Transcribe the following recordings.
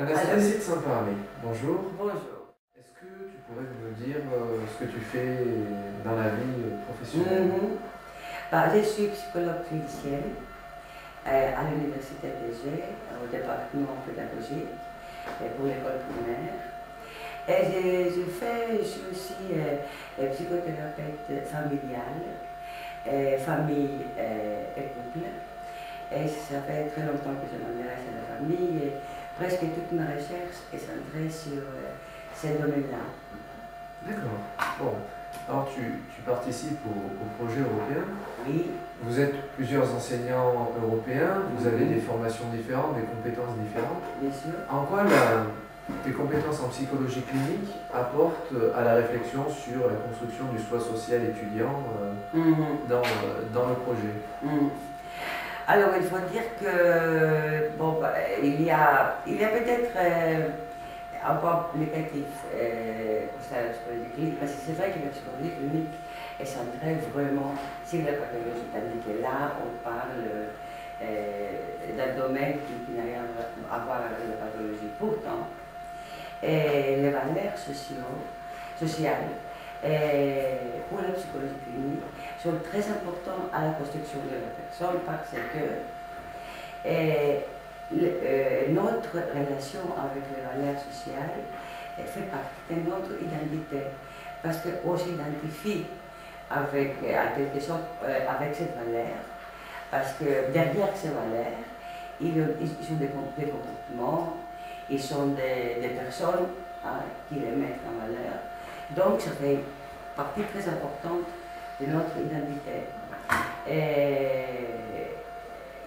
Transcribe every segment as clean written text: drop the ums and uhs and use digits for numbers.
Anastasie de Saint-Parmi, bonjour. Bonjour. Est-ce que tu pourrais me dire ce que tu fais dans la vie professionnelle? Je suis psychologue clinicienne à l'Université d'Alger, au département pédagogique pour l'école primaire. Et je suis aussi psychothérapeute familiale, famille et couple. Et ça fait très longtemps que je m'intéresse à la famille et presque toute ma recherche est centrée sur ces domaines-là. D'accord. Bon, alors tu participes au projet européen. Oui. Vous êtes plusieurs enseignants européens, vous avez des formations différentes, des compétences différentes. Bien sûr. En quoi tes compétences en psychologie clinique apportent à la réflexion sur la construction du soi social étudiant dans le projet? Alors, il faut dire que il y a peut-être un point négatif pour la psychologie clinique, parce que c'est vrai que la psychologie clinique est centrée vraiment sur la pathologie, tandis que là, on parle d'un domaine qui n'a rien à voir avec la pathologie. Pourtant, les valeurs sociales pour la psychologie clinique sont très importants à la construction de la personne parce que notre relation avec les valeurs sociales fait partie de notre identité. Parce qu'on s'identifie avec, en quelque sorte avec ces valeurs, parce que derrière ces valeurs, ils ont des comportements, ils sont des personnes qui les mettent en valeur. Donc ça fait partie très importante de notre identité.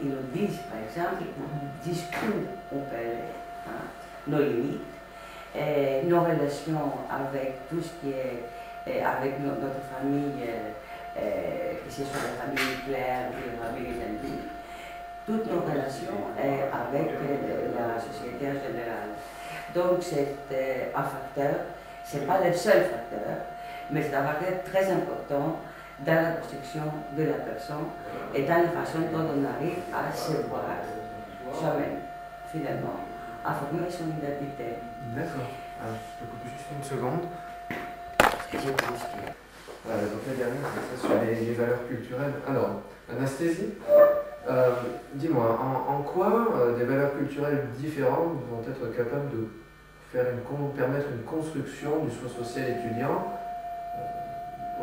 Ils nous disent, par exemple, jusqu'où on peut aller, nos limites, nos relations avec tout ce qui est avec notre famille, que ce soit la famille nucléaire ou la famille identique, toutes nos relations avec la société en général. Donc c'est un facteur, ce n'est pas le seul facteur, mais c'est un facteur très important dans la construction de la personne et dans la façon dont on arrive à se voir soi-même, finalement, à former son identité. D'accord. Alors, je te coupe juste une seconde. Je pense que... Voilà, donc la dernière, c'est ça sur les valeurs culturelles. Alors, Anastasie, dis-moi, en quoi des valeurs culturelles différentes vont être capables de permettre une construction du soi social étudiant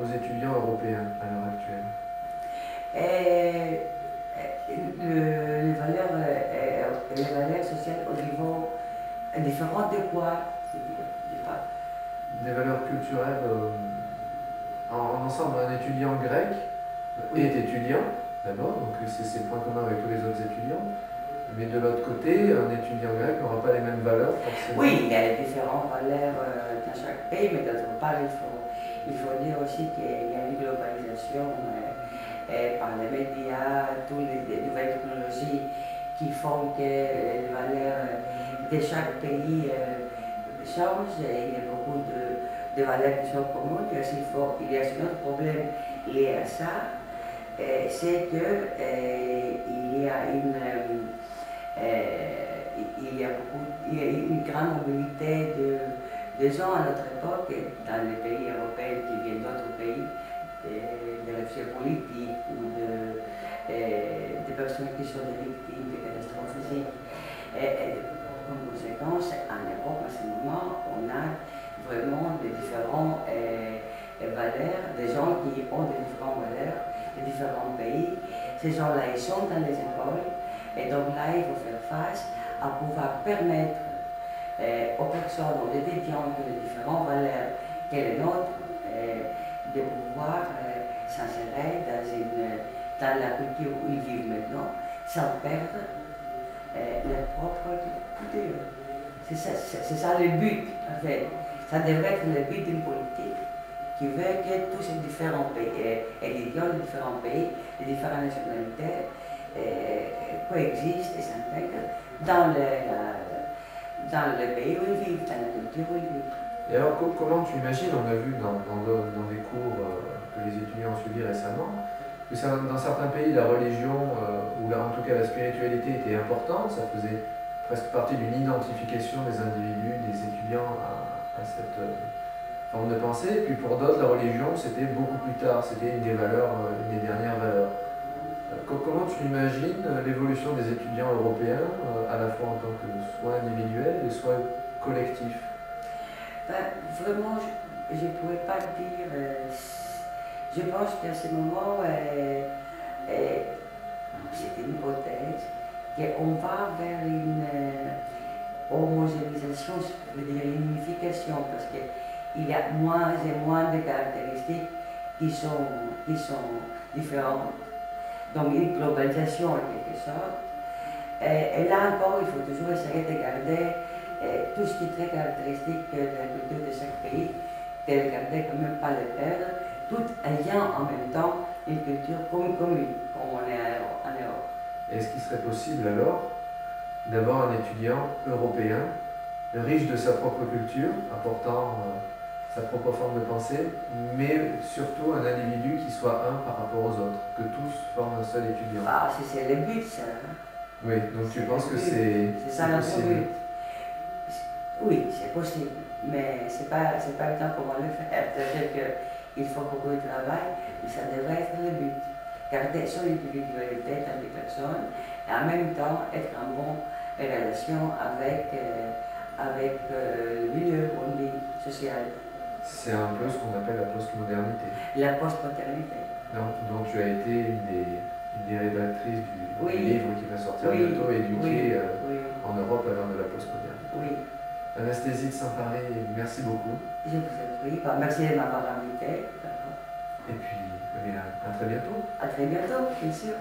aux étudiants européens à l'heure actuelle? Les valeurs sociales au niveau différent de quoi? Des valeurs culturelles en ensemble. Un étudiant grec est étudiant, d'abord, donc c'est le point commun avec tous les autres étudiants. Mais de l'autre côté, un étudiant grec n'aura pas les mêmes valeurs forcément. Oui, il y a différentes valeurs dans chaque pays, mais d'autre part, il faut dire aussi qu'il y a une globalisation par les médias, toutes les nouvelles technologies qui font que les valeurs de chaque pays changent. Et il y a beaucoup de valeurs qui sont communes. Il y a aussi un autre problème lié à ça, c'est qu'il y a une grande mobilité de gens à notre époque dans les pays européens qui viennent d'autres pays, des réfugiés politiques ou des personnes qui sont des victimes de catastrophes physiques. Comme conséquence, en Europe, à ce moment, on a vraiment des différentes valeurs, des gens qui ont des différentes valeurs de différents pays. Ces gens-là, ils sont dans les écoles. Et donc là, il faut faire face à pouvoir permettre aux personnes, aux étudiants qui ont les différentes valeurs que les nôtres, de pouvoir s'insérer dans la culture où ils vivent maintenant, sans perdre leur propre culture. C'est ça le but, en fait. Ça devrait être le but d'une politique qui veut que tous ces différents pays, étudiants de différents pays, de différentes nationalités, coexistent et s'intègrent dans le pays où ils vivent, dans la culture où ils vivent. Et alors, comment tu imagines, on a vu dans des cours que les étudiants ont suivis récemment, que dans certains pays, la religion, ou là, en tout cas la spiritualité était importante, ça faisait presque partie d'une identification des individus, des étudiants à cette forme de pensée. Et puis pour d'autres, la religion, c'était beaucoup plus tard, c'était une des valeurs, une des dernières valeurs. Comment tu imagines l'évolution des étudiants européens, à la fois en tant que soit individuel et soit collectif? Ben, vraiment, je ne pourrais pas dire. Je pense qu'à ce moment, c'est une hypothèse, qu'on va vers une homogénéisation, je veux dire une unification, parce qu'il y a moins et moins de caractéristiques qui sont différentes. Donc une globalisation en quelque sorte. Et là encore, il faut toujours essayer de garder tout ce qui est très caractéristique de la culture de chaque pays, de le garder quand même pas le perdre, tout ayant en même temps une culture commune, comme on est en Europe. Est-ce qu'il serait possible alors d'avoir un étudiant européen, riche de sa propre culture, apportant sa propre forme de pensée, mais surtout un individu qui soit un par rapport aux autres, que tous forment un seul étudiant? Ah, c'est le but, ça. Oui, donc tu penses que c'est ça notre possible? but. Oui, c'est possible, mais c'est pas le temps comment le faire. C'est-à-dire qu'il faut beaucoup de travail, mais ça devrait être le but. Garder son individualité dans les personnes et en même temps être en bonne relation avec le milieu ou le milieu social. C'est un peu ce qu'on appelle la postmodernité. La postmodernité. Donc tu as été une des rédactrices du livre qui va sortir bientôt, Éduquer en Europe à l'heure de la postmodernité. Oui. Anasthésie de Saint-Paré, merci beaucoup. Je vous en prie. Merci de m'avoir invité. Et puis, à très bientôt. À très bientôt, bien sûr.